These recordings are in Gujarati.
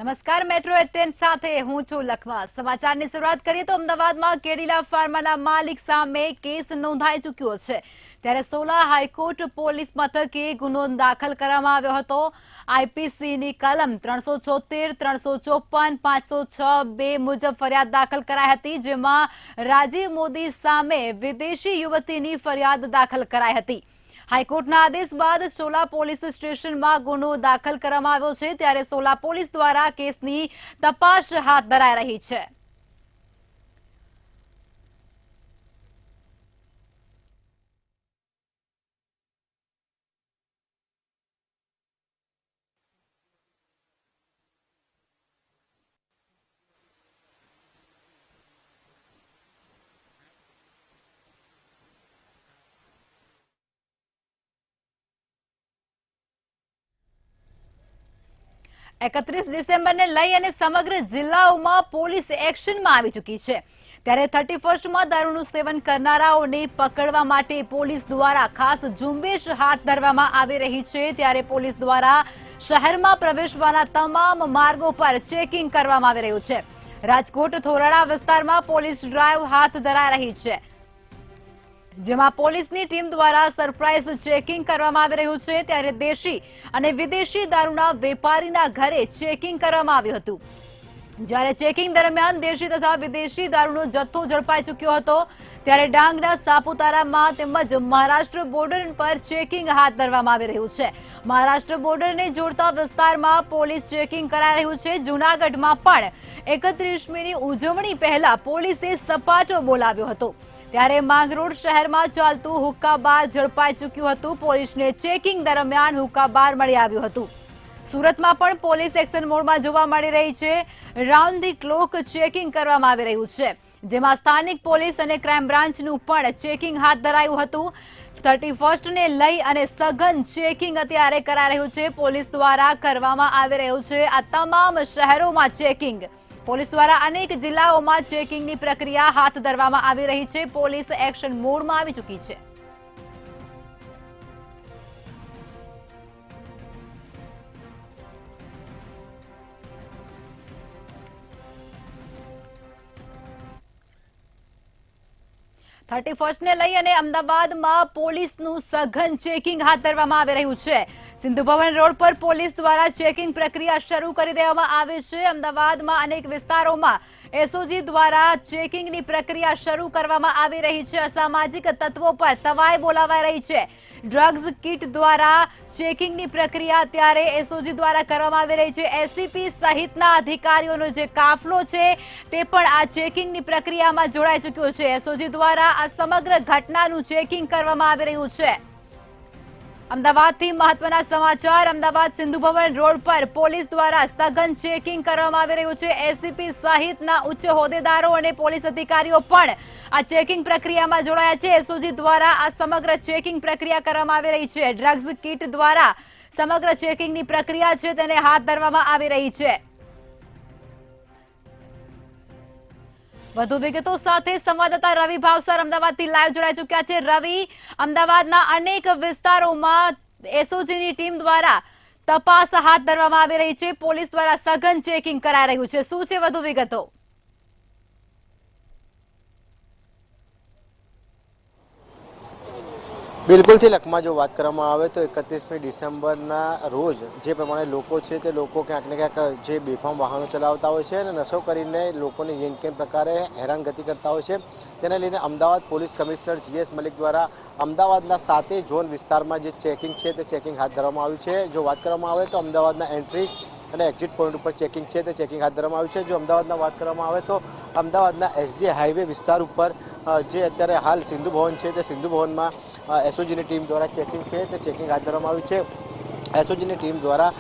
નમસ્કાર, મેટ્રો 10 સાથે હું છું લખવા। સમાચારની શરૂઆત કરીએ તો અમદાવાદમાં કેડિલા ફાર્માના માલિક સામે કેસ નોંધાઈ ચૂક્યો છે। ત્યારે સોલા હાઈકોર્ટ પોલીસ મથકે ગુનો દાખલ કરવામાં આવ્યો હતો। આઈપીસીની કલમ 376, 354, 506(2) મુજબ ફરિયાદ દાખલ કરાઈ હતી, જેમાં રાજીવ મોદી સામે વિદેશી યુવતીની ફરિયાદ દાખલ કરાઈ હતી। હાઈકોર્ટના આદેશ બાદ સોલા પોલીસ સ્ટેશનમાં ગુનો દાખલ કરવામાં આવ્યો છે। ત્યારે સોલા પોલીસ દ્વારા કેસની તપાસ હાથ ધરાઈ રહી છે। એકત્રીસ ડિસેમ્બરને લઈ અને સમગ્ર જિલ્લાઓમાં પોલીસ એક્શનમાં આવી ચૂકી છે। ત્યારે 31st દારૂનું સેવન કરનારાઓને પકડવા માટે પોલીસ દ્વારા ખાસ ઝુંબેશ હાથ ધરવામાં આવી રહી છે। ત્યારે પોલીસ દ્વારા શહેરમાં પ્રવેશવાના તમામ માર્ગો પર ચેકિંગ કરવામાં આવી રહ્યું છે। રાજકોટ થોરાડા વિસ્તારમાં પોલીસ ડ્રાઈવ હાથ ધરાઈ રહી છે, જેમાં પોલીસની ટીમ દ્વારા સરપ્રાઇઝ ચેકિંગ કરવામાં આવી રહ્યું છે। ત્યારે દેશી અને વિદેશી દારૂના વેપારીના ઘરે ચેકિંગ કરવામાં આવ્યું હતું, જ્યારે ચેકિંગ દરમિયાન દેશી તથા વિદેશી દારૂનો જથ્થો ઝડપાઈ ચૂક્યો હતો। ત્યારે ડાંગના સાપુતારામાં તેમજ મહારાષ્ટ્ર બોર્ડર પર ચેકિંગ હાથ ધરવામાં આવી રહ્યું છે। મહારાષ્ટ્ર બોર્ડરને જોડતા વિસ્તારમાં પોલીસ ચેકિંગ કરાઈ રહ્યું છે। જૂનાગઢમાં પણ 31મીની ઉજવણી પહેલા પોલીસે સપાટો બોલાવ્યો હતો। ત્યારે માંગરોળ શહેરમાં ચાલતું હુક્કા બાર ઝડપાઈ ચૂક્યું હતું। પોલીસને ચેકિંગ દરમિયાન હુક્કા બાર મળી આવ્યું હતું। સુરતમાં પણ પોલીસ એક્શન મોડમાં જોવા મળી રહી છે। રાઉન્ડ ધી ક્લોક ચેકિંગ કરવામાં આવી રહ્યું છે, જેમાં સ્થાનિક પોલીસ અને ક્રાઇમ બ્રાન્ચનું પણ ચેકિંગ હાથ ધરાયું હતું। 31ને લઈ અને સઘન ચેકિંગ અત્યારે કરાઈ રહ્યું છે, પોલીસ દ્વારા કરવામાં આવી રહ્યું છે આ તમામ શહેરોમાં ચેકિંગ। પોલીસ દ્વારા અનેક જિલ્લાઓમાં ચેકિંગની પ્રક્રિયા હાથ ધરવામાં આવી રહી છે। પોલીસ એક્શન મોડમાં આવી ચૂકી છે। ને લઈ અને અમદાવાદમાં પોલીસનું સઘન ચેકિંગ હાથ ધરવામાં આવી રહ્યું છે। સિંધુ ભવન રોડ પર પોલીસ દ્વારા ચેકિંગ પ્રક્રિયા શરૂ કરી દેવામાં આવી છે। અમદાવાદમાં અનેક વિસ્તારોમાં એસઓજી દ્વારા ચેકિંગની પ્રક્રિયા શરૂ કરવામાં આવી રહી છે। અસામાજિક તત્વો પર તવાઈ બોલાવાઈ રહી છે। ડ્રગ્સ કિટ દ્વારા ચેકિંગની પ્રક્રિયા અત્યારે એસઓજી દ્વારા કરવામાં આવી રહી છે। એસીપી સહિતના અધિકારીઓનો જે કાફલો છે તે પણ આ ચેકિંગની પ્રક્રિયામાં જોડાઈ ચૂક્યો છે। એસઓજી દ્વારા આ સમગ્ર ઘટનાનું ચેકિંગ કરવામાં આવી રહ્યું છે। અમદાવાદથી મહત્વના સમાચાર। અમદાવાદ સિંધુ ભવન રોડ પર પોલીસ દ્વારા સઘન ચેકિંગ કરવામાં આવી રહ્યું છે। એસીપી સહિતના ઉચ્ચ હોદ્દેદારો અને પોલીસ અધિકારીઓ પણ આ ચેકિંગ પ્રક્રિયામાં જોડાયા છે। એસઓજી દ્વારા આ સમગ્ર ચેકિંગ પ્રક્રિયા કરવામાં આવી રહી છે। ડ્રગ્સ કિટ દ્વારા સમગ્ર ચેકિંગની પ્રક્રિયા છે તેને હાથ ધરવામાં આવી રહી છે। વધુ વિગતો સાથે સંવાદદાતા રવિ ભાવસર અમદાવાદથી લાઈવ જોડાઈ ચૂક્યા છે। રવિ, અમદાવાદના અનેક વિસ્તારોમાં એસઓજીની ટીમ દ્વારા તપાસ હાથ ધરવામાં આવી રહી છે। પોલીસ દ્વારા સઘન ચેકિંગ કરાઈ રહ્યું છે, શું છે વધુ વિગતો? બિલકુલથી લખમાં જો વાત કરવામાં આવે તો 31મી ડિસેમ્બરના રોજ જે પ્રમાણે લોકો છે તે લોકો ક્યાંક ને ક્યાંક જે બેફામ વાહનો ચલાવતા હોય છે અને નશો કરીને લોકોને કેમ પ્રકારે હેરાનગતિ કરતા હોય છે, તેને લઈને Ahmedabad police commissioner GS Malik દ્વારા અમદાવાદના 7 ઝોન વિસ્તારમાં જે ચેકિંગ છે તે ચેકિંગ હાથ ધરવામાં આવ્યું છે। જો વાત કરવામાં આવે તો અમદાવાદના એન્ટ્રી અને એક્ઝિટ પોઈન્ટ ઉપર ચેકિંગ છે તે ચેકિંગ હાથ ધરવામાં આવ્યું છે। જો અમદાવાદના વાત કરવામાં આવે તો અમદાવાદના એસજી હાઈવે વિસ્તાર ઉપર જે અત્યારે હાલ સિંધુ ભવન છે તે સિંધુ ભવનમાં એસઓજીની ટીમ દ્વારા ચેકિંગ છે તે ચેકિંગ હાથ ધરવામાં આવ્યું છે। એસઓજીની ટીમ દ્વારા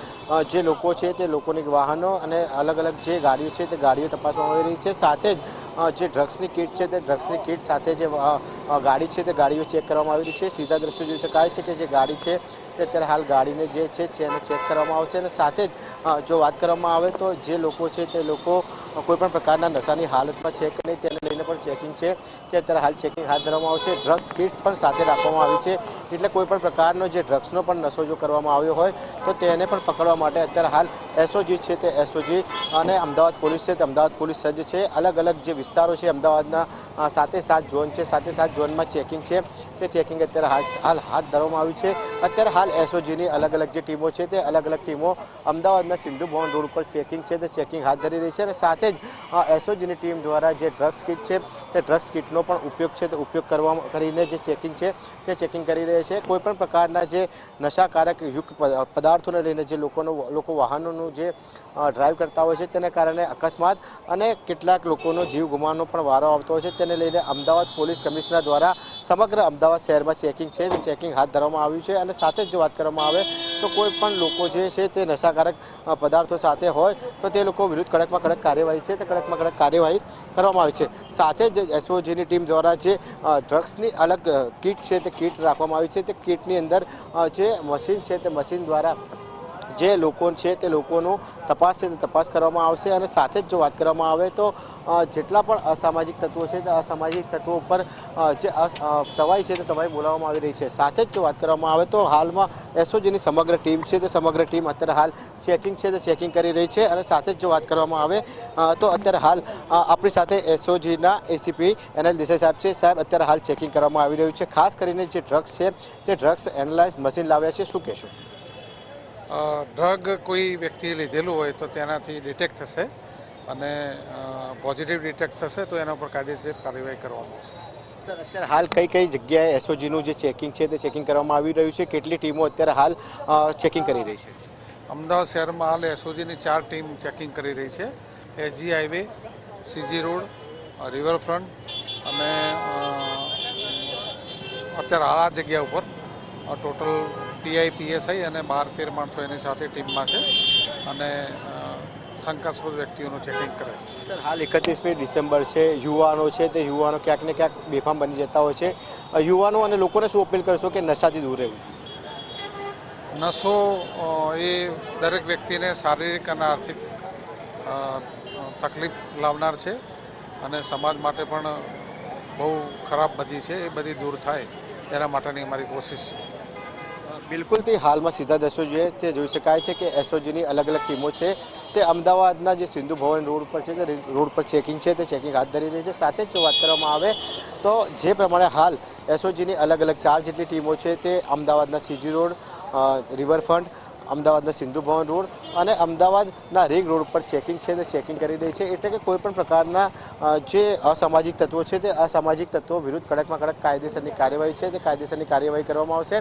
જે લોકો છે તે લોકોની વાહનો અને અલગ અલગ જે ગાડીઓ છે તે ગાડીઓ તપાસવામાં આવી રહી છે। સાથે જ જે ડ્રગ્સની કીટ છે તે ડ્રગ્સની કીટ સાથે જે ગાડી છે તે ગાડીઓ ચેક કરવામાં આવી રહી છે। સીધા દ્રશ્યો જોઈ શકાય છે કે જે ગાડી છે તે અત્યારે હાલ ગાડીને જે છે એને ચેક કરવામાં આવશે। અને સાથે જ જો વાત કરવામાં આવે તો જે લોકો છે તે લોકો કોઈપણ પ્રકારના નશાની હાલતમાં છે કે નહીં તેને લઈને કરીને પણ ચેકિંગ છે તે અત્યારે હાલ ચેકિંગ હાથ ધરવામાં આવશે. ડ્રગ્સ કિટ પણ સાથે રાખવામાં આવી છે, એટલે કોઈ પણ પ્રકારનો જે ડ્રગ્સનો પણ નશો જો કરવામાં આવ્યો હોય તો તેને પણ પકડવા માટે અત્યારે હાલ એસઓજી છે તે એસઓજી અને અમદાવાદ પોલીસ છે તે અમદાવાદ પોલીસ સજ્જ છે. અલગ અલગ જે વિસ્તારો છે અમદાવાદના 7 ઝોન છે, 7 ઝોનમાં ચેકિંગ છે તે ચેકિંગ અત્યારે હાલ હાથ ધરવામાં આવ્યું છે. અત્યારે હાલ એસઓજીની અલગ અલગ જે ટીમો છે તે અલગ અલગ ટીમો અમદાવાદના સિંધુ ભવન રોડ ઉપર ચેકિંગ છે તે ચેકિંગ હાથ ધરી રહી છે અને સાથે જ એસઓજીની ટીમ દ્વારા જે ડ્રગ્સ કિટ છે તે ડ્રગ્સ કિટનો પણ ઉપયોગ છે તે ઉપયોગ કરીને જે ચેકિંગ છે તે ચેકિંગ કરી રહી છે. કોઈપણ પ્રકારના જે નશાકારક યુક્ત પદાર્થોને લઈને જે લોકો વાહનોનું જે ડ્રાઈવ કરતા હોય છે તેને કારણે અકસ્માત અને કેટલાક લોકોનો જીવ ગુમાવવાનો પણ વારો આવતો હોય છે. તેને લઈને અમદાવાદ પોલીસ કમિશનર દ્વારા સમગ્ર અમદાવાદ શહેરમાં ચેકિંગ છે તે ચેકિંગ હાથ ધરવામાં આવ્યું છે અને સાથે જ જો વાત કરવામાં આવે તો કોઈ પણ લોકો જે છે તે નશાકારક પદાર્થો સાથે હોય તો તે લોકો વિરુદ્ધ કડકમાં કડક કાર્યવાહી છે તે કડકમાં કડક કાર્યવાહી કરવામાં આવી છે. સાથે જ એસઓજીની ટીમ દ્વારા જે ડ્રગ્સની અલગ કીટ છે તે કીટ રાખવામાં આવી છે. તે કીટની અંદર જે મશીન છે તે મશીન દ્વારા જે લોકો છે તે લોકોનું તપાસ છે તે તપાસ કરવામાં આવશે અને સાથે જ જો વાત કરવામાં આવે તો જેટલા પણ અસામાજિક તત્વો છે તે અસામાજિક તત્વો ઉપર જે તવાઈ છે તે તવાઈ બોલાવવામાં આવી રહી છે. સાથે જ જો વાત કરવામાં આવે તો હાલમાં એસઓજીની સમગ્ર ટીમ છે તે સમગ્ર ટીમ અત્યારે હાલ ચેકિંગ છે તે ચેકિંગ કરી રહી છે અને સાથે જ જો વાત કરવામાં આવે તો અત્યારે હાલ આપણી સાથે એસઓજીના એસીપી એનએલ દેસાઈ સાહેબ છે. સાહેબ, અત્યારે હાલ ચેકિંગ કરવામાં આવી રહ્યું છે. ખાસ કરીને જે ડ્રગ્સ છે તે ડ્રગ્સ એનાલાઇઝ મશીન લાવ્યા છે, શું કહેશો? ડ્રગ કોઈ વ્યક્તિએ લીધેલું હોય તો તેનાથી ડિટેક્ટ થશે અને પોઝિટિવ ડિટેક્ટ થશે તો એના પર કાયદેસર કાર્યવાહી કરવામાં આવશે. સર, અત્યારે હાલ કઈ કઈ જગ્યાએ એસઓજીનું જે ચેકિંગ છે તે ચેકિંગ કરવામાં આવી રહ્યું છે? કેટલી ટીમો અત્યારે હાલ ચેકિંગ કરી રહી છે? અમદાવાદ શહેરમાં હાલ એસઓજીની 4 ટીમ ચેકિંગ કરી રહી છે. SG highway, CG road, riverfront અને અત્યારે હાલ આ જગ્યા ઉપર ટોટલ પીઆઈ, પીએસઆઈ અને 12-13 માણસો એની સાથે ટીમમાં છે અને શંકાસ્પદ વ્યક્તિઓનું ચેકિંગ કરે છે. સર, હાલ 31મી ડિસેમ્બર છે, યુવાનો છે તે યુવાનો ક્યાંક ને ક્યાંક બેફામ બની જતા હોય છે. યુવાનો અને લોકોને શું અપીલ કરશો કે નશાથી દૂર રહેવું? નશો એ દરેક વ્યક્તિને શારીરિક અને આર્થિક તકલીફ લાવનાર છે અને સમાજ માટે પણ બહુ ખરાબ બધી છે. એ બધી દૂર થાય એના માટેની અમારી કોશિશ છે. બિલકુલથી હાલમાં સીધા દર્શો જોઈએ તે જોઈ શકાય છે કે એસઓજીની અલગ અલગ ટીમો છે તે અમદાવાદના જે સિંધુ ભવન રોડ પર છે તે રોડ પર ચેકિંગ છે તે ચેકિંગ હાથ ધરી રહી છે. સાથે જ જો વાત કરવામાં આવે તો જે પ્રમાણે હાલ એસઓજીની અલગ અલગ 4 જેટલી ટીમો છે તે અમદાવાદના સીજી રોડ, રિવરફ્રન્ટ, અમદાવાદના સિંધુ ભવન રોડ અને અમદાવાદના રિંગ રોડ પર ચેકિંગ છે તે ચેકિંગ કરી રહી છે. એટલે કે કોઈપણ પ્રકારના જે અસામાજિક તત્વો છે તે અસામાજિક તત્વો વિરુદ્ધ કડકમાં કડક કાયદેસરની કાર્યવાહી છે તે કાયદેસરની કાર્યવાહી કરવામાં આવશે.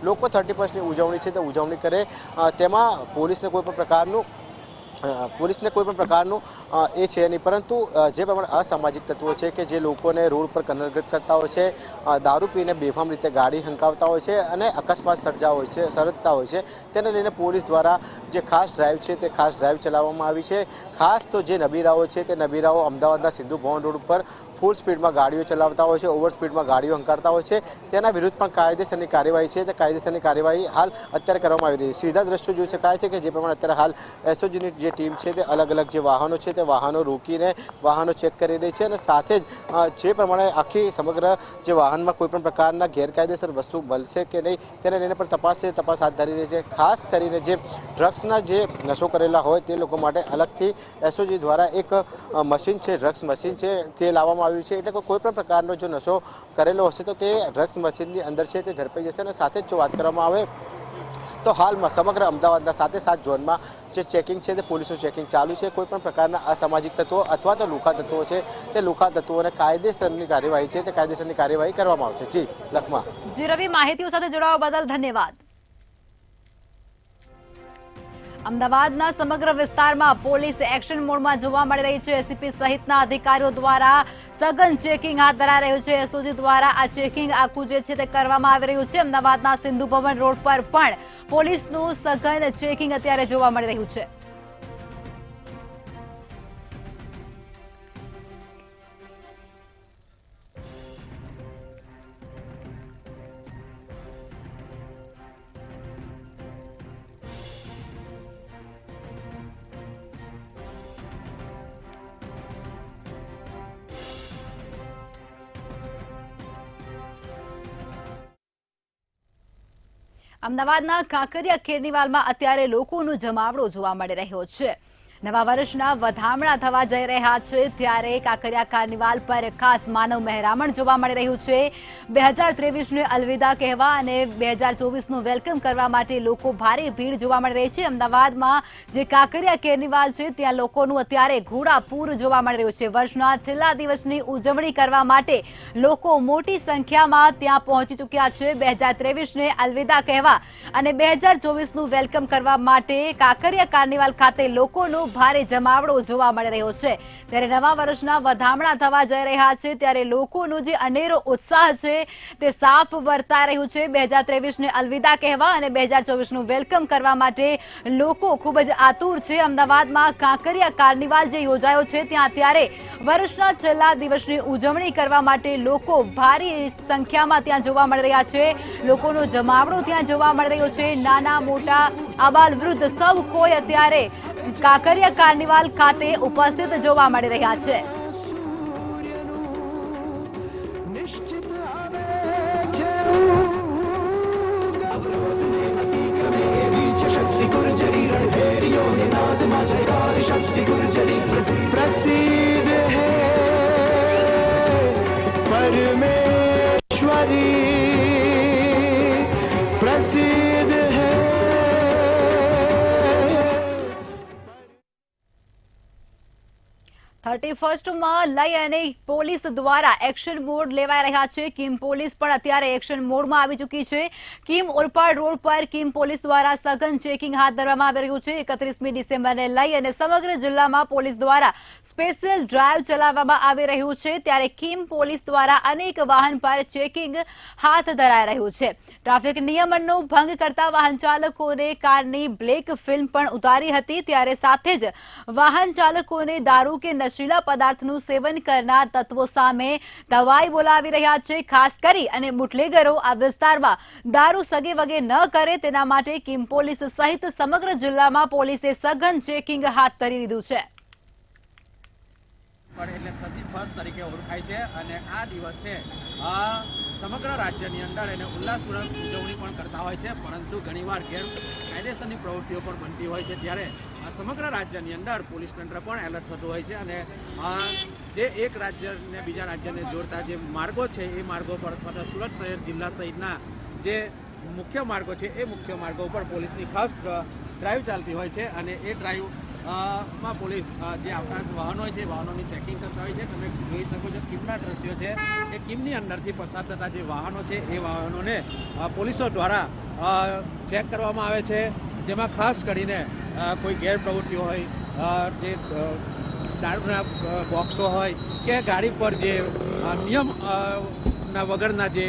લોકો 31સ્ટની ઉજવણી છે તે ઉજવણી કરે તેમાં પોલીસને કોઈ પણ પ્રકારનું એ છે નહીં, પરંતુ જે પ્રમાણે અસામાજિક તત્વો છે કે જે લોકોને રોડ પર કનરગત કરતા હોય છે, દારૂ પીને બેફામ રીતે ગાડી હંકાવતા હોય છે અને અકસ્માત સર્જતા હોય છે, તેને લઈને પોલીસ દ્વારા જે ખાસ ડ્રાઈવ છે તે ખાસ ડ્રાઈવ ચલાવવામાં આવી છે. ખાસ તો જે નબીરાઓ છે તે નબીરાઓ અમદાવાદના સિંધુ ભવન રોડ ઉપર ફૂલ સ્પીડમાં ગાડીઓ ચલાવતા હોય છે, ઓવર સ્પીડમાં ગાડીઓ હંકારતા હોય છે, તેના વિરુદ્ધ પણ કાયદેસરની કાર્યવાહી છે તે કાયદેસરની કાર્યવાહી હાલ અત્યારે કરવામાં આવી રહી છે. સીધા દ્રશ્યો જોઈ શકાય છે કે જે પ્રમાણે અત્યારે હાલ એસઓજીની જે ટીમ છે તે અલગ અલગ જે વાહનો છે તે વાહનો રોકીને વાહનો ચેક કરી રહી છે અને સાથે જ જે પ્રમાણે આખી સમગ્ર જે વાહનમાં કોઈપણ પ્રકારના ગેરકાયદેસર વસ્તુ મળશે કે નહીં તેને લઈને પણ તપાસ હાથ ધરી રહી છે. ખાસ કરીને જે ડ્રગ્સના જે નશો કરેલા હોય તે લોકો માટે અલગથી એસઓજી દ્વારા એક મશીન છે, ડ્રગ્સ મશીન છે તે લાવવામાં આવ્યું છે. એટલે કે કોઈપણ પ્રકારનો જો નશો કરેલો હશે તો તે ડ્રગ્સ મશીનની અંદર છે તે ઝડપાઈ જશે. અને સાથે જ જો વાત કરવામાં આવે તો હાલમાં સમગ્ર અમદાવાદના 7 ઝોનમાં જે ચેકિંગ છે તે પોલીસનું ચેકિંગ ચાલુ છે. કોઈપણ પ્રકારના અસામાજિક તત્વો અથવા તો લુખા તત્વો છે તે લુખા તત્વોને કાયદેસરની કાર્યવાહી છે તે કાયદેસરની કાર્યવાહી કરવામાં આવશે. જી લખમા. જી રવિ, માહિતીઓ સાથે જોડાવા બદલ ધન્યવાદ. અમદાવાદના સમગ્ર વિસ્તારમાં પોલીસ એક્શન મોડમાં જોવા મળી રહી છે. એસીપી સહિતના અધિકારીઓ દ્વારા સઘન ચેકિંગ હાથ ધરાઈ રહ્યું છે. એસઓજી દ્વારા આ ચેકિંગ આખું જે છે તે કરવામાં આવી રહ્યું છે. અમદાવાદના સિંધુ ભવન રોડ પર પણ પોલીસનું સઘન ચેકિંગ અત્યારે જોવા મળી રહ્યું છે. અમદાવાદના કાંકરિયા કેર્નિવાલમાં અત્યારે લોકોનો જમાવડો જોવા મળી રહ્યો છે. નવા વર્ષના વધામણા થવા જઈ રહ્યા છે ત્યારે કાંકરિયા કાર્નિવાલ પર ખાસ માનવ મહેરામણ જોવા મળી રહ્યું છે. 2023ને અલવિદા કહેવા અને 2024નું વેલકમ કરવા માટે લોકો ભારે ભીડ જોવા મળી રહી છે. અમદાવાદમાં જે કાંકરિયા કેર્નિવાલ છે ત્યાં લોકોનું અત્યારે ઘોડાપૂર જોવા મળી રહ્યું છે. વર્ષના છેલ્લા દિવસની ઉજવણી કરવા માટે લોકો મોટી સંખ્યામાં ત્યાં પહોંચી ચૂક્યા છે. 2023ને અલવિદા કહેવા અને 2024નું વેલકમ કરવા માટે કાંકરિયા કાર્નિવાલ ખાતે લોકોનો ભારે જમાવડો જોવા મળી રહ્યો છે. ત્યારે નવા વર્ષના વધામણા થવા જઈ રહ્યા છે ત્યારે લોકોનો જે અનેરો ઉત્સાહ છે તે સાફ વર્તાઈ રહ્યું છે. 2023ને અલવિદા કહેવા અને 2024નું વેલકમ કરવા માટે લોકો ખૂબ જ આતુર છે. અમદાવાદમાં કાંકરિયા કાર્નિવાલ જે યોજાયો છે ત્યાં અત્યારે વર્ષના છેલ્લા દિવસની ઉજવણી કરવા માટે લોકો ભારે સંખ્યામાં ત્યાં જોવા મળી રહ્યા છે. લોકોનો જમાવડો ત્યાં જોવા મળી રહ્યો છે. નાના મોટા આબાલ વૃદ્ધ સૌ કોઈ અત્યારે કાંકરિયા કાર્નિવાલ ખાતે ઉપસ્થિત જોવા મળી રહ્યા છે. प्रसिद्ध है परमेश्वरी प्रसिद्ध है. 31st લઈ અને પોલીસ દ્વારા એક્શન મોડ લેવાઈ રહ્યા છે. કિમ પોલીસ પણ અત્યારે એક્શન મોડમાં આવી ચૂકી છે. કિમ ઓલપાડ રોડ પર કિમ પોલીસ દ્વારા સઘન ચેકિંગ હાથ ધરવામાં આવી રહ્યું છે. 31મી ડિસેમ્બરને લઈ અને સમગ્ર જિલ્લામાં પોલીસ દ્વારા સ્પેશિયલ ડ્રાઈવ ચલાવવામાં આવી રહ્યું છે. ત્યારે કિમ પોલીસ દ્વારા અનેક વાહન પર ચેકિંગ હાથ ધરાઈ રહ્યું છે. ટ્રાફિક નિયમનનો ભંગ કરતા વાહન ચાલકોને કારની બ્લેક ફિલ્મ પણ ઉતારી હતી. ત્યારે સાથે જ વાહન ચાલકોને દારૂ કે નશીલા પદાર્થનું સેવન કરનાર તત્વો સામે દવાઈ બોલાવી રહ્યા છે. ખાસ કરી અને બુટલેગરો આ વિસ્તારમાં દારૂ સગે વગે ન કરે તેના માટે કિમ પોલીસ સહિત સમગ્ર જિલ્લામાં પોલીસે સઘન ચેકિંગ હાથ ધરી દીધું છે. એટલે 31 તરીકે ઓળખાય છે અને આ દિવસે સમગ્ર રાજ્યની અંદર એને ઉલ્લાસપૂર્વક ઉજવણી પણ કરતા હોય છે, પરંતુ ઘણીવાર ગેરકાયદેસરની પ્રવૃત્તિઓ પણ બનતી હોય છે. ત્યારે સમગ્ર રાજ્યની અંદર પોલીસ તંત્ર પણ એલર્ટ થતું હોય છે અને જે એક રાજ્યને બીજા રાજ્યને જોડતા જે માર્ગો છે એ માર્ગો પર અથવા તો સુરત શહેર જિલ્લા સહિતના જે મુખ્ય માર્ગો છે એ મુખ્ય માર્ગો ઉપર પોલીસની ખાસ ડ્રાઈવ ચાલતી હોય છે અને એ ડ્રાઈવ માં પોલીસ જે આવતા વાહનો હોય છે વાહનોની ચેકિંગ કરતા હોય છે. તમે જોઈ શકો છો કિમના દ્રશ્યો છે એ કિમની અંદરથી પસાર થતા જે વાહનો છે એ વાહનોને પોલીસો દ્વારા ચેક કરવામાં આવે છે, જેમાં ખાસ કરીને કોઈ ગેરપ્રવૃત્તિઓ હોય, જે દારૂના બોક્સો હોય કે ગાડી પર જે નિયમ ના વગરના જે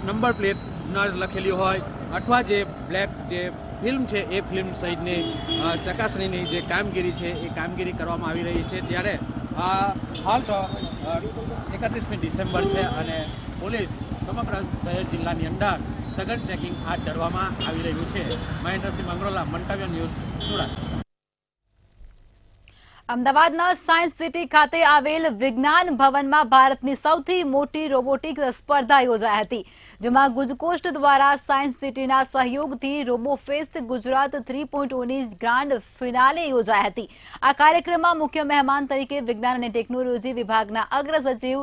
નંબર પ્લેટ ન લખેલી હોય અથવા જે બ્લેક જે ફિલ્મ છે એ ફિલ્મ સહિતની ચકાસણીની જે કામગીરી છે એ કામગીરી કરવામાં આવી રહી છે. ત્યારે હાલ તો 31મી ડિસેમ્બર છે અને પોલીસ સમગ્ર શહેર જિલ્લાની અંદર સઘન ચેકિંગ હાથ ધરવામાં આવી રહ્યું છે. મહેન્દ્રસિંહ મંગરોલા, મંતવ્ય ન્યૂઝ, સુરત. અમદાવાદના સાયન્સ સિટી ખાતે આવેલ વિજ્ઞાન ભવનમાં ભારતની સૌથી મોટી રોબોટિક સ્પર્ધા યોજાઈ હતી, જેમાં ગુજકોસ્ટ દ્વારા સાયન્સ સિટીના સહયોગથી રોબોફેસ્ટ ગુજરાત 3.0ની ગ્રાન્ડ ફિનાલે યોજાઈ હતી. આ કાર્યક્રમમાં મુખ્ય મહેમાન તરીકે વિજ્ઞાન અને ટેકનોલોજી વિભાગના અગ્ર સચિવ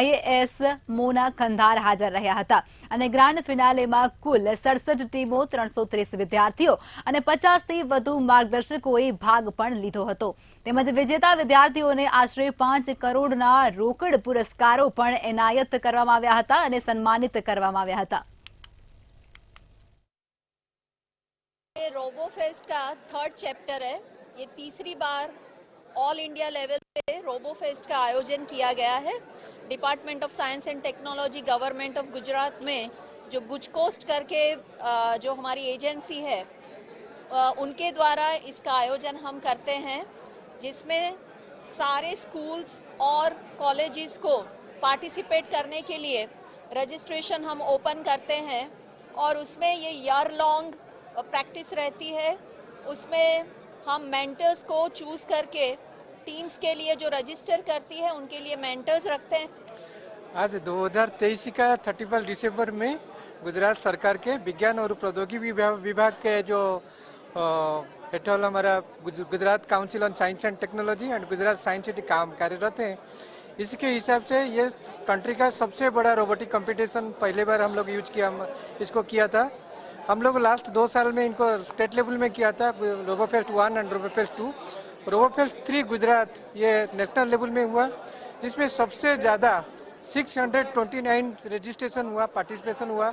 IAS મોના ખંધાર હાજર રહ્યા હતા અને ગ્રાન્ડ ફિનાલેમાં કુલ 67 ટીમો, 330 વિદ્યાર્થીઓ અને 50થી વધુ માર્ગદર્શકોએ ભાગ પણ લીધો હતો. તેમજ વિજેતા વિદ્યાર્થીઓને આશરે 5 કરોડના રોકડ પુરસ્કારો પણ એનાયત કરવામાં આવ્યા હતા અને સન્માનિત કરવામાં આવ્યા હતા. ये रोबोफेस्ट का 3rd चैप्टर है. ये तीसरी बार ऑल इंडिया लेवल पे रोबोफेस्ट का आयोजन किया गया है. Department of science and technology government of Gujarat में जो गुजकोस्ट करके जो हमारी एजेंसी है उनके द्वारा इसका आयोजन हम करते हैं, जिसमें सारे स्कूल्स और कॉलेजेस को पार्टिसिपेट करने के लिए रजिस्ट्रेशन हम ओपन करते हैं और उसमें ये ईयर लॉन्ग प्रैक्टिस रहती है. उसमें हम मेंटर्स को चूज़ करके टीम्स के लिए जो रजिस्टर करती है उनके लिए मेंटर्स रखते हैं. आज 2023 का 31 दिसंबर में गुजरात सरकार के विज्ञान और प्रौद्योगिकी विभाग के जो हेठल हमारा Gujarat council on science and technology and Gujarat science city काम कार्यरत हैं। इसके हिसाब से ये कंट्री का सबसे बड़ा रोबोटिक कंपटीशन पहली बार हम लोग इसको किया था। हम लोग लास्ट 2 साल में इनको स्टेट लेवल में किया था, रोबोफेस्ट 1 एंड रोबोफेस्ट 2। रोबोफेस्ट 3 गुजरात ये नेशनल लेवल में हुआ, जिसमें सबसे ज़्यादा 629 રજીસ્ટ્રેશન हुआ, પાર્ટિસિપેશન हुआ।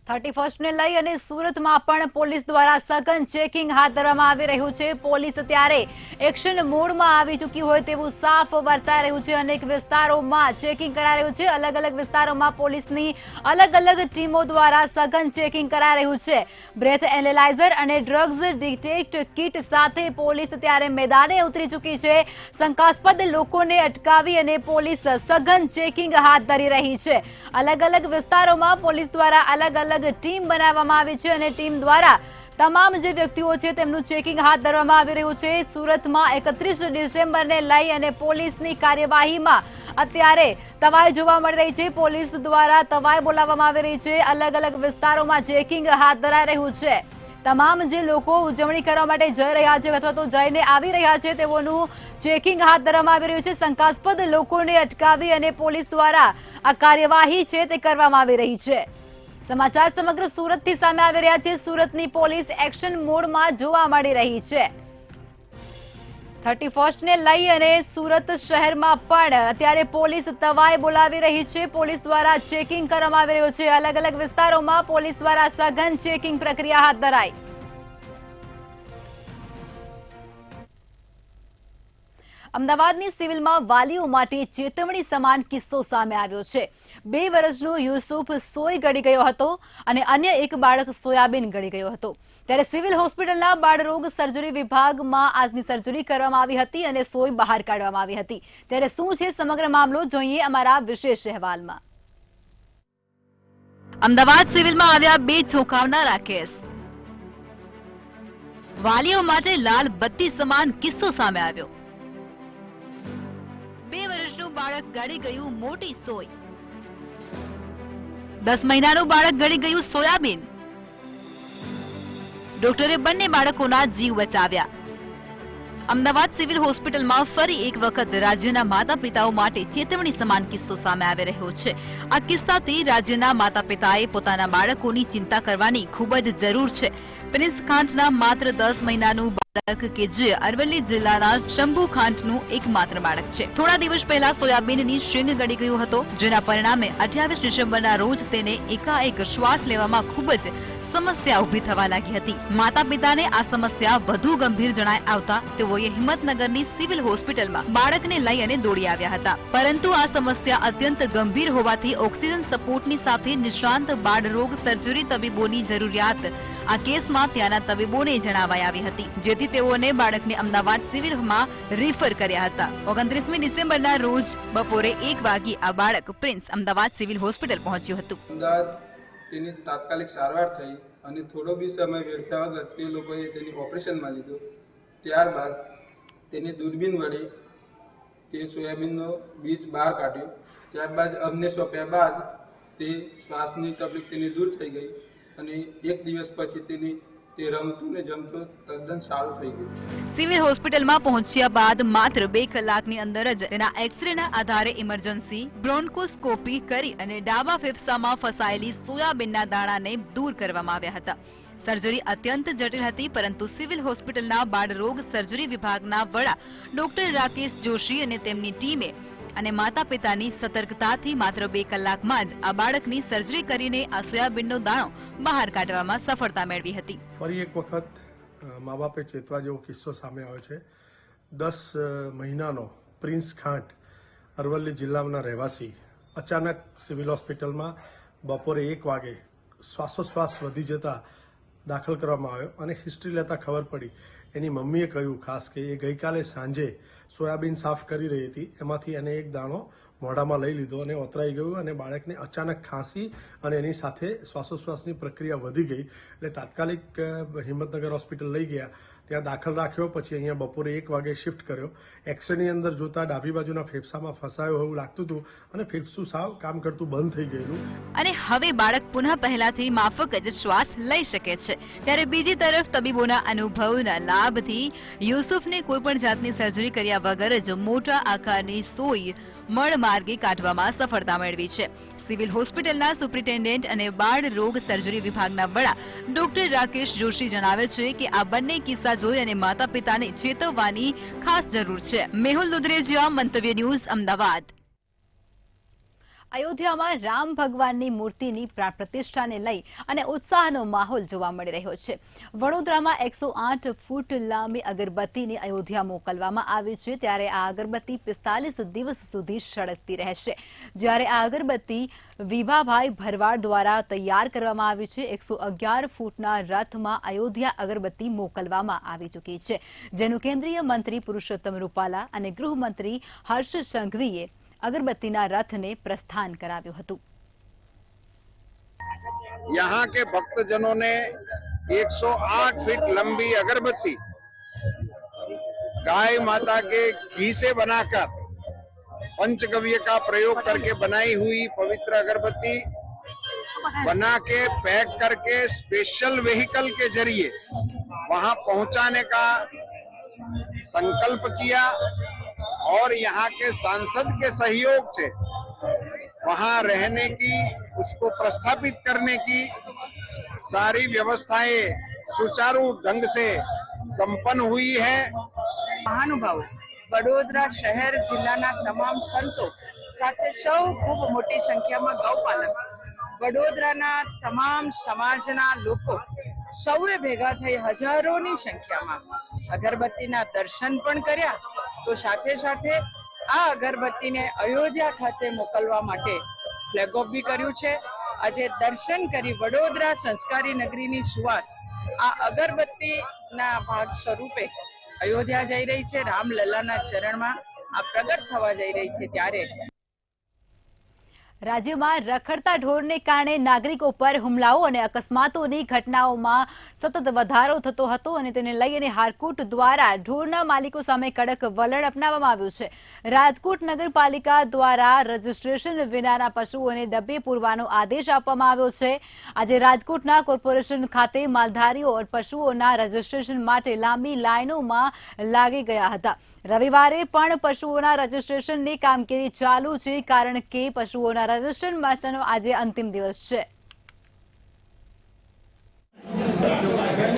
31 ને લઈ અને સુરતમાં પણ પોલીસ દ્વારા સઘન ચેકિંગ હાથ ધરવામાં આવી રહ્યું છે। પોલીસ ત્યારે એક્શન મોડમાં આવી ચૂકી હોય તેવું સાફ વર્તાઈ રહ્યું છે। અનેક વિસ્તારોમાં ચેકિંગ કરાઈ રહ્યું છે। અલગ અલગ વિસ્તારોમાં પોલીસની અલગ અલગ ટીમો દ્વારા સઘન ચેકિંગ કરાઈ રહ્યું છે। બ્રેથ એનાલાઇઝર અને ડ્રગ્સ ડિટેક્ટ કિટ સાથે પોલીસ ત્યારે મેદાને ઉતરી ચૂકી છે। શંકાસ્પદ લોકોને અટકાવી અને પોલીસ સઘન ચેકિંગ હાથ ધરી રહી છે। અલગ અલગ વિસ્તારોમાં પોલીસ દ્વારા અલગ અલગ ટીમ બનાવવામાં આવી છે અને ટીમ દ્વારા તમામ જે વ્યક્તિઓ છે તેમનું ચેકિંગ હાથ ધરવામાં આવી રહ્યું છે। સુરતમાં 31 ડિસેમ્બરને લઈ અને પોલીસની કાર્યવાહીમાં અત્યારે તવાઈ જોવા મળી રહી છે। પોલીસ દ્વારા તવાઈ બોલાવવામાં આવી રહી છે। અલગ અલગ વિસ્તારોમાં ચેકિંગ હાથ ધરાઈ રહ્યું છે। તમામ જે લોકો ઉજવણી કરવા માટે જઈ રહ્યા છે અથવા તો જઈને આવી રહ્યા છે તેઓનું ચેકિંગ હાથ ધરવામાં આવી રહ્યું છે। શંકાસ્પદ લોકોને અટકાવી અને પોલીસ દ્વારા આ કાર્યવાહી છે તે કરવામાં આવી રહી છે। સમાચાર સમગ્ર સુરતથી સામે આવી રહ્યા છે। સુરતની પોલીસ એક્શન મોડમાં જોવા મળી રહી છે। 31 ને લઈ અને સુરત શહેરમાં પણ અત્યારે પોલીસ તવાઈ બોલાવી રહી છે। પોલીસ દ્વારા ચેકિંગ કરવામાં આવી રહ્યું છે। અલગ અલગ વિસ્તારોમાં પોલીસ દ્વારા સઘન ચેકિંગ પ્રક્રિયા હાથ ધરાઈ। અમદાવાદની સિવિલમાં વાલીઓ માટે ચેતવણી સમાન કિસ્સો સામે આવ્યો છે। 2 વર્ષનો યુસુફ સોય ગળી ગયો હતો અને અન્ય એક બાળક સોયાબીન ગળી ગયો હતો। ત્યારે સિવિલ હોસ્પિટલના બાળરોગ સર્જરી વિભાગમાં આજની સર્જરી કરવામાં આવી હતી અને સોય બહાર કાઢવામાં આવી હતી। ત્યારે શું છે સમગ્ર મામલો, જોઈએ અમારા વિશેષ અહેવાલમાં। અમદાવાદ સિવિલમાં આવ્યા 2 ચોંકાવનારા કેસ। વાલીઓ માટે લાલ બત્તી સમાન કિસ્સો સામે આવ્યો। 2 વર્ષનું બાળક ગળી ગયું મોટી સોય, 10 મહિનાનું બાળક ગળી ગયું સોયાબીન। ડોક્ટરે બંને બાળકોના જીવ બચાવ્યા। અમદાવાદ સિવિલ હોસ્પિટલમાં ફરી એક વખત રાજ્યના માતા પિતાઓ માટે ચેતવણી સમાન કિસ્સો સામે આવી રહ્યો છે। આ કિસ્સાથી રાજ્યના માતા પિતાએ પોતાના બાળકોની ચિંતા કરવાની ખૂબ જ જરૂર છે। પ્રિન્સ ખાંટના માત્ર 10 મહિનાનું બાળક કે જે અરવલ્લી જિલ્લાના શંભુ ખાંટનું એકમાત્ર બાળક છે। થોડા દિવસ પહેલા સોયાબીનની શીંગ ગળી ગયો હતો, જેના પરિણામે 28 ડિસેમ્બરના રોજ તેને એકાએક શ્વાસ લેવામાં ખૂબ જ સમસ્યા ઊભી થવા લાગી હતી। માતા પિતાને આ સમસ્યા વધુ ગંભીર જણાઈ આવતા તેઓએ હિંમતનગરની સિવિલ હોસ્પિટલમાં બાળકને લઈ અને દોડી આવ્યા હતા, પરંતુ આ સમસ્યા અત્યંત ગંભીર હોવાથી ઓક્સિજન સપોર્ટની સાથે નિષ્ણાંત બાળરોગ સર્જરી તબીબોની જરૂરિયાત આ કેસમાં ત્યાંના તબીબોને જણાવાઈ આવી હતી, જેથી તેઓને બાળકને અમદાવાદ સિવિલમાં રિફર કર્યા હતા। 29 ડિસેમ્બરના રોજ બપોરે 1 વાગ્યે આ બાળક પ્રિન્સ અમદાવાદ સિવિલ હોસ્પિટલ પહોંચ્યું હતું। અમદાવાદ તેની તાત્કાલિક સારવાર થઈ અને થોડો બી સમય વેડફ્યા વગર તે લોકોએ તેની ઓપરેશનમાં લીધો। ત્યારબાદ તેને દૂરબીન વડે તે સોયાબીનનો બીજ બહાર કાઢ્યો। ત્યારબાદ અમને સોંપ્યા બાદ તે શ્વાસની તકલીફ તેની દૂર થઈ ગઈ અને 1 દિવસ પછી તે રમતું ને જમતું તદ્દન સારું થઈ ગયું। સિવિલ હોસ્પિટલમાં પહોંચ્યા બાદ માત્ર 2 કલાકની અંદર જ તેના એક્સરેના આધારે ઇમરજન્સી બ્રોન્કોસ્કોપી કરી અને ડાબા ફેફસામાં ફસાયેલી સોયાબીનના દાણાને દૂર કરવામાં આવ્યા હતા। સર્જરી અત્યંત જટિલ હતી, પરંતુ સિવિલ હોસ્પિટલના બાળરોગ સર્જરી વિભાગના વડા ડોક્ટર રાકેશ જોશી અને તેમની ટીમે અને માતા પિતાની સતર્કતાથી માત્ર 2 કલાકમાં જ આ બાળકની સર્જરી કરીને આ સોયાબીનનો દાણો બહાર કાઢવામાં સફળતા મેળવી હતી। ફરી એક વખત મા બાપે ચેતવા જેવો કિસ્સો સામે આવ્યો છે। 10 મહિનાનો પ્રિન્સ ખાંટ અરવલ્લી જિલ્લાના રહેવાસી અચાનક સિવિલ હોસ્પિટલમાં બપોરે 1 વાગે શ્વાસોશ્વાસ વધી જતા દાખલ કરવામાં આવ્યો અને હિસ્ટ્રી લેતા ખબર પડી એની મમ્મીએ કહ્યું ખાસ કે એ ગઈકાલે સાંજે સોયાબીન સાફ કરી રહી હતી, એમાંથી એને એક દાણો મોઢામાં લઈ લીધો અને ઓતરાઈ ગયું અને બાળકને અચાનક ખાંસી અને એની સાથે શ્વાસોશ્વાસની પ્રક્રિયા વધી ગઈ, એટલે તાત્કાલિક હિંમતનગર હોસ્પિટલ લઈ ગયા ત્યાં દાખલ રાખ્યો, પછી અહીંયા બપોરે 1 વાગે શિફ્ટ કર્યો. એક્સરેની અંદર જોતા ડાબી બાજુના ફેફસામાં ફસાયો એવું લાગતું હતું અને ફેફસું સાવ કામ કરતું બંધ થઈ ગયેલું. અને હવે બાળક પુનઃ પહેલાથી માફક જ શ્વાસ લઈ શકે છે. ત્યારે બીજી તરફ તબીબોના અનુભવના લાભથી યુસુફને કોઈ પણ જાતની સર્જરી કર્યા વગર જ મોટા આકારની સોય મળ માર્ગે કાઢવામાં સફળતા મેળવી છે. સિવિલ હોસ્પિટલના સુપ્રિન્ટેન્ડન્ટ અને બાળ રોગ સર્જરી વિભાગના વડા ડોક્ટર રાકેશ જોશી જણાવે છે કે આ બંને કિસ્સા જોઈ અને માતા પિતાને ચેતવવાની ખાસ જરૂર છે. મેહુલ દુધરેજિયા, મંતવ્ય ન્યૂઝ, અમદાવાદ. અયોધ્યામાં રામ ભગવાનની મૂર્તિની પ્રાણ પ્રતિષ્ઠાને લઈ અને ઉત્સાહનો માહોલ જોવા મળી રહ્યો છે. વડોદરામાં 108 ફૂટ લાંબી અગરબત્તીને અયોધ્યા મોકલવામાં આવી છે. ત્યારે આ અગરબત્તી 45 દિવસ સુધી સળગતી રહેશે. જ્યારે આ અગરબત્તી વિભાભાઈ ભરવાડ દ્વારા તૈયાર કરવામાં આવી છે. 111 ફૂટના રથમાં અયોધ્યા અગરબત્તી મોકલવામાં આવી ચૂકી છે, જેનું કેન્દ્રીય મંત્રી પુરુષોત્તમ રૂપાલા અને ગૃહમંત્રી હર્ષ સંઘવીએ अगरबत्तीना रथ ने प्रस्थान कराव्યું હતું. यहाँ के भक्तजनों ने 108 फीट लंबी अगरबत्ती गाय माता के घी से बनाकर पंचगव्य का प्रयोग करके बनाई हुई पवित्र अगरबत्ती बना के पैक करके स्पेशल व्हीकल के जरिए वहां पहुंचाने का संकल्प किया और यहाँ के सांसद के सहयोग से वहाँ रहने की, उसको प्रस्थापित करने की सारी व्यवस्थाएं सुचारू ढंग से संपन्न हुई है. महानुभाव वडोदरा शहर जिल्लाना તમામ સંતો સાથે સૌ ખૂબ મોટી સંખ્યામાં ગૌપાલક વડોદરાના તમામ સમાજના લોકો સૌએ ભેગા થઈ હજારોની સંખ્યામાં અગરબત્તીના દર્શન પણ કર્યા. તો સાથે સાથે આ અગરબત્તીને અયોધ્યા ખાતે મોકલવા માટે ફ્લેગ ઓફ બી કર્યું છે. આજે દર્શન કરી વડોદરા સંસ્કારી નગરીની સુવાસ આ અગરબત્તીના ભાગ સ્વરૂપે અયોધ્યા જઈ રહી છે. રામલલ્લાના ચરણમાં આ પ્રગટ થવા જઈ રહી છે. ત્યારે રાજ્યમાં રખડતા ઢોરને કારણે નાગરિકો પર હુમલાઓ અને અકસ્માતોની ઘટનાઓમાં સતત વધારો થતો હતો અને તેને લઈને હારકોટ દ્વારા ઢોરના માલિકો સામે કડક વલણ અપનાવવામાં આવ્યું છે. રાજકોટ નગરપાલિકા દ્વારા રજીસ્ટ્રેશન વિનાના પશુઓને ડબ્બે પૂરવાનો આદેશ આપવામાં આવ્યો છે. આજે રાજકોટના કોર્પોરેશન ખાતે માલધારીઓ પશુઓના રજીસ્ટ્રેશન માટે લાંબી લાઈનોમાં લાગી ગયા હતા. રવિવારે પણ પશુઓના રજીસ્ટ્રેશનની કામગીરી ચાલુ છે, કારણ કે પશુઓના રજીસ્ટ્રેશન માટેનો આજે અંતિમ દિવસ છે.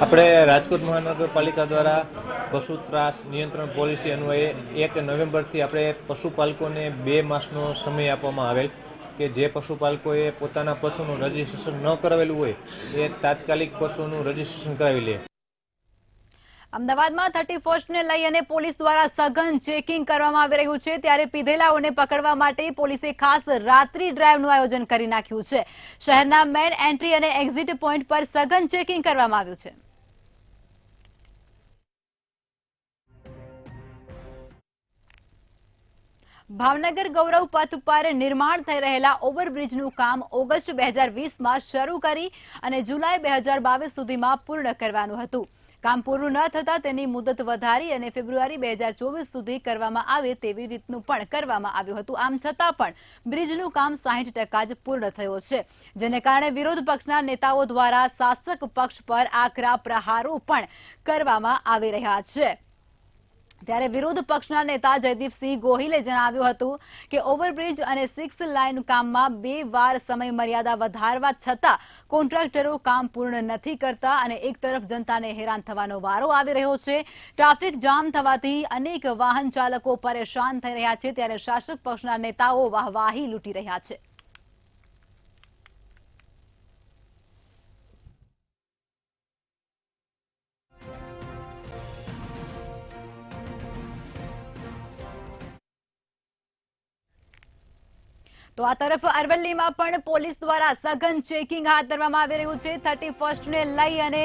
આપણે રાજકોટ મહાનગરપાલિકા દ્વારા પશુ ત્રાસ નિયંત્રણ પોલિસી અન્વયે 1 નવેમ્બરથી આપણે પશુપાલકોને 2 માસનો સમય આપવામાં આવેલ કે જે પશુપાલકોએ પોતાના પશુનું રજીસ્ટ્રેશન ન કરાવેલું હોય એ તાત્કાલિક પશુનું રજીસ્ટ્રેશન કરાવી લે. અમદાવાદમાં 31ને લઈ અને પોલીસ દ્વારા સઘન ચેકિંગ કરવામાં આવી રહ્યું છે. ત્યારે પીધેલાઓને પકડવા માટે પોલીસે ખાસ રાત્રિ ડ્રાઈવનું આયોજન કરી નાખ્યું છે. શહેરના મેન એન્ટ્રી અને એક્ઝિટ પોઈન્ટ પર સઘન ચેકિંગ કરવામાં આવ્યું છે. ભાવનગર ગૌરવ પથ પર નિર્માણ થઈ રહેલા ઓવરબ્રિજનું કામ ઓગસ્ટ 2020માં શરૂ કરી અને જુલાઈ 2022 સુધીમાં પૂર્ણ કરવાનું હતું. કામ પૂરું ન થતાં તેની મુદત વધારી અને ફેબ્રુઆરી 2024 સુધી કરવામાં આવે તેવી રીતનું પણ કરવામાં આવ્યું હતું. આમ છતાં પણ બ્રિજનું કામ 60% જ પૂર્ણ થયો છે, જેને કારણે વિરોધ પક્ષના નેતાઓ દ્વારા શાસક પક્ષ પર આકરા પ્રહારો પણ કરવામાં આવી રહ્યા છે. ત્યારે વિરોધ પક્ષના નેતા જયદીપસિંહ ગોહિલે જણાવ્યું હતું કે ઓવરબ્રિજ અને 6 લાઇન કામમાં 2 વાર સમય મર્યાદા વધારવા છતાં કોન્ટ્રાક્ટરો કામ પૂર્ણ નથી કરતા અને એક તરફ જનતાને હેરાન થવાનો વારો આવી રહ્યો છે. ટ્રાફિક જામ થવાથી અનેક વાહન ચાલકો પરેશાન થઈ રહ્યા છે. ત્યારે શાસક પક્ષના નેતાઓ વાહવાહી લૂંટી રહ્યા છે. તો આ તરફ અરવલ્લીમાં પણ પોલીસ દ્વારા સઘન ચેકિંગ હાથ ધરવામાં આવી રહ્યું છે. 31st ને લઈ અને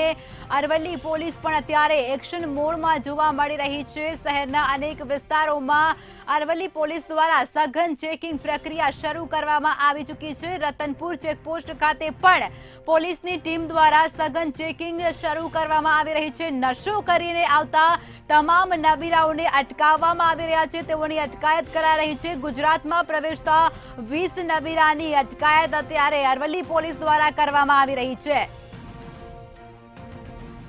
અરવલ્લી પોલીસ પણ અત્યારે એક્શન મોડમાં જોવા મળી રહી છે. શહેરના અનેક વિસ્તારોમાં અરવલ્લી પોલીસ દ્વારા સઘન ચેકિંગ પ્રક્રિયા શરૂ કરવામાં આવી ચૂકી છે. રતનપુર ચેકપોસ્ટ ખાતે પણ પોલીસની ટીમ દ્વારા સઘન ચેકિંગ શરૂ કરવામાં આવી રહી છે. નશો કરીને આવતા તમામ નબીરાઓને અટકાવવામાં આવી રહ્યા છે. તેઓની અટકાયત કરાઈ રહી છે. ગુજરાતમાં પ્રવેશતા 20 નબીરાની અટકાયત અત્યારે અરવલ્લી પોલીસ દ્વારા કરવામાં આવી રહી છે.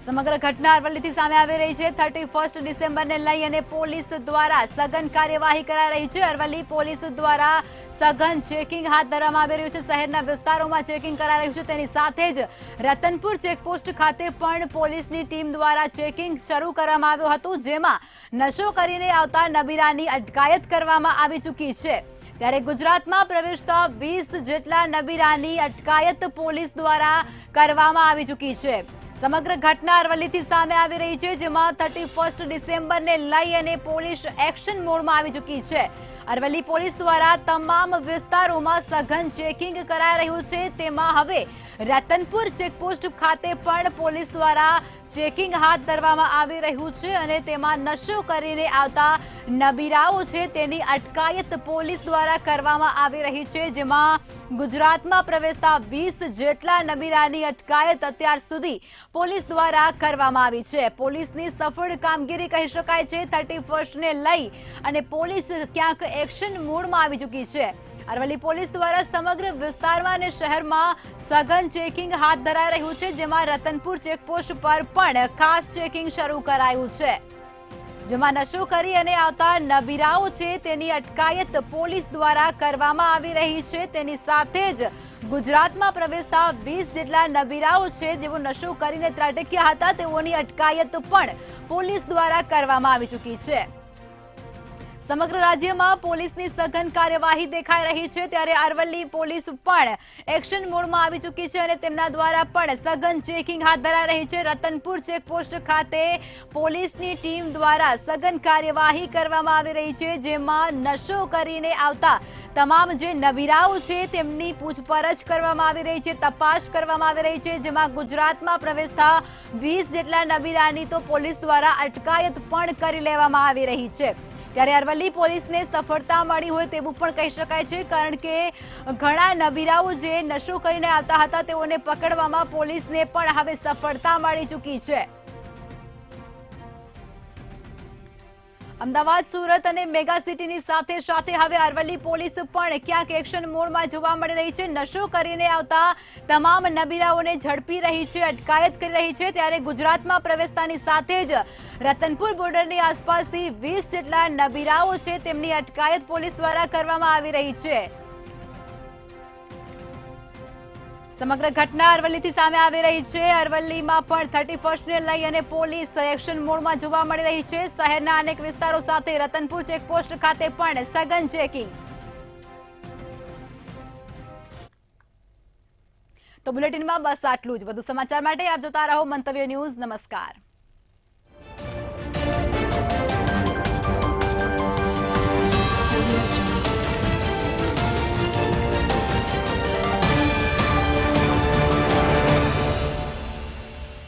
સમગ્ર ઘટના અરવલ્લીથી સામે આવી રહી છે. 31 ડિસેમ્બરને લઈ અને પોલીસ દ્વારા સઘન કાર્યવાહી કરાઈ રહી છે. અરવલ્લી પોલીસ દ્વારા સઘન ચેકિંગ હાથ ધરવામાં આવી રહ્યું છે. શહેરના વિસ્તારોમાં ચેકિંગ કરાઈ રહ્યું છે. તેની સાથે જ રતનપુર ચેકપોસ્ટ ખાતે પણ પોલીસની ટીમ દ્વારા ચેકિંગ શરૂ કરવામાં આવ્યું હતું, જેમાં નશો કરીને આવતા નબીરાની અટકાયત કરવામાં આવી ચૂકી છે. ત્યારે ગુજરાતમાં પ્રવેશતા 20 જેટલા નબીરાની અટકાયત પોલીસ દ્વારા કરવામાં આવી ચૂકી છે. સમગ્ર ઘટના અરવલ્લીથી સામે આવી રહી છે, જેમાં 31 ડિસેમ્બરને લઈ અને પોલીસ એક્શન મોડમાં આવી ચૂકી છે. અરવલ્લી પોલીસ દ્વારા તમામ વિસ્તારોમાં સઘન ચેકિંગ કરાઈ રહ્યું છે. તેમાં હવે રતનપુર ચેકપોસ્ટ ખાતે પણ પોલીસ દ્વારા ચેકિંગ હાથ ધરવામાં આવી રહ્યું છે અને તેમાં નશો કરીને આવતા નબીરાઓ છે તેની અટકાયત પોલીસ દ્વારા કરવામાં આવી રહી છે, જેમાં ગુજરાતમાં પ્રવેશતા 20 જેટલા નબીરાની અટકાયત અત્યાર સુધી પોલીસ દ્વારા કરવામાં આવી છે. પોલીસની સફળ કામગીરી કહી શકાય છે. 31 ને લઈ અને પોલીસ ક્યાંક એક્શન મોડમાં આવી ચૂકી છે. અરવલ્લી પોલીસ દ્વારા સમગ્ર વિસ્તારમાં અને શહેરમાં સઘન ચેકિંગ હાથ ધરાઈ રહ્યું છે, જેમાં રતનપુર ચેકપોસ્ટ પર પણ ખાસ ચેકિંગ શરૂ કરાયું છે, જેમાં નશો કરી અને આવતા નબીરાઓ છે તેની અટકાયત પોલીસ દ્વારા કરવામાં આવી રહી છે. તેની સાથે જ ગુજરાતમાં પ્રવેશતા 20 જેટલા નબીરાઓ છે જેઓ નશો કરીને ત્રાટક્યા હતા, તેઓની અટકાયત પણ પોલીસ દ્વારા કરવામાં આવી ચૂકી છે. સમગ્ર રાજ્યમાં પોલીસની સઘન કાર્યવાહી દેખાઈ રહી છે, ત્યારે અરવલ્લી પોલીસ પણ એક્શન મોડમાં આવી ચૂકી છે અને તેમના દ્વારા પણ સઘન ચેકિંગ હાથ ધરાઈ રહી છે. રતનપુર ચેકપોસ્ટ ખાતે પોલીસની ટીમ દ્વારા સઘન કાર્યવાહી કરવામાં આવી રહી છે, જેમાં નશો કરીને આવતા તમામ જે નબીરાઓ છે તેમની પૂછપરછ કરવામાં આવી રહી છે, તપાસ કરવામાં આવી રહી છે, જેમાં ગુજરાતમાં પ્રવેશતા 20 જેટલા નબીરાની તો પોલીસ દ્વારા અટકાયત પણ કરી લેવામાં આવી રહી છે. ત્યારે અરવલ્લી પોલીસને સફળતા મળી હોય તેવું પણ કહી શકાય છે, કારણ કે ઘણા નબીરાઓ જે નશો કરીને આવતા હતા તેઓને પકડવામાં પોલીસને પણ હવે સફળતા મળી ચૂકી છે. અમદાવાદ, સુરત અને મેગા સિટીની સાથે સાથે હવે અરવલ્લી પોલીસ પણ ક્યાંક એક્શન મોડમાં જોવા મળી રહી છે. નશો કરીને આવતા તમામ નબીરાઓને ઝડપી રહી છે, અટકાયત કરી રહી છે. ત્યારે ગુજરાતમાં પ્રવેશતાની સાથે જ રતનપુર બોર્ડરની આસપાસથી 20 જેટલા નબીરાઓ છે તેમની અટકાયત પોલીસ દ્વારા કરવામાં આવી રહી છે. સમગ્ર ઘટના અરવલ્લીથી સામે આવી રહી છે. અરવલ્લીમાં પણ 31 ને લઈ અને પોલીસ એક્શન મોડમાં જોવા મળી રહી છે. શહેરના અનેક વિસ્તારો સાથે રતનપુર ચેકપોસ્ટ ખાતે પણ સઘન ચેકિંગ. તો બુલેટિનમાં બસ આટલું જ. વધુ સમાચાર માટે આપ જોતા રહો મંતવ્ય ન્યૂઝ. નમસ્કાર.